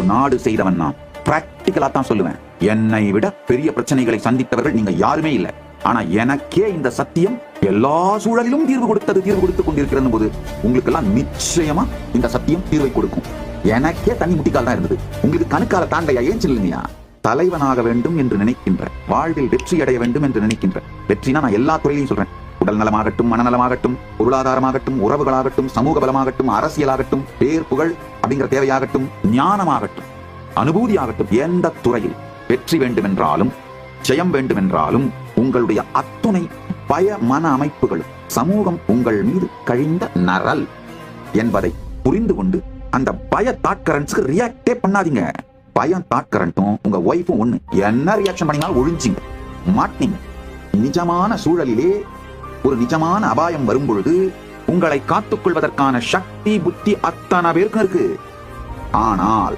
ஒரு நாடு செய்தவன் நான். பிராக்டிகலா தான் சொல்லுவேன். என்னை விட பெரிய பிரச்சனைகளை சந்தித்தவர்கள் நீங்க யாருமே இல்ல. ஆனா எனக்கே இந்த சத்தியம் எல்லா சூழலிலும் தீர்வு கொடுத்துக் கொண்டிருக்கிறது போது உங்களுக்கு எல்லாம் நிச்சயமா இந்த சத்தியம் தீர்வை கொடுக்கும். எனக்கே தண்ணி முட்டிக்கால் தான் இருந்தது. உங்களுக்கு கணுக்கால தாண்டையா? ஏன் சொல்லுங்கயா? தலைவனாக வேண்டும் என்று நினைக்கின்ற, வாழ்வில் வெற்றி அடைய வேண்டும் என்று நினைக்கின்ற, வெற்றினா நான் எல்லா துறையிலையும் சொல்றேன். உடல் நலமாகட்டும், மனநலமாகட்டும், பொருளாதாரமாகட்டும், உறவுகளாகட்டும், சமூக பலமாகட்டும், அரசியலாகட்டும், பேர் புகழ் அப்படிங்கிற தேவையாகட்டும், ஞானமாகட்டும், அனுபூதி ஆகட்டும், எந்த துறையில் வெற்றி வேண்டுமென்றாலும் ஜெயம் வேண்டுமென்றாலும் உங்களுடைய அத்துணை பய மன அமைப்புகளும் சமூகம் உங்கள் மீது கழிந்த நரல் என்பதை புரிந்து கொண்டு அந்த பய தாட் கரண்ட்ஸ்க்கு ரியாக்டே பண்ணாதீங்க. பயம் தாட் கரண்ட்டும் உங்க ஒய்ஃபும் ஒண்ணு. என்ன ரியாக்ஷன் பண்ணினாலும் ஒழிஞ்சிங்க மாட்டீங்க. நிஜமான சூழலிலே ஒரு நிஜமான அபாயம் வரும் பொழுது உங்களை காத்துக் கொள்வதற்கான சக்தி புத்தி அத்தனை பேருக்கும் இருக்கு. ஆனால்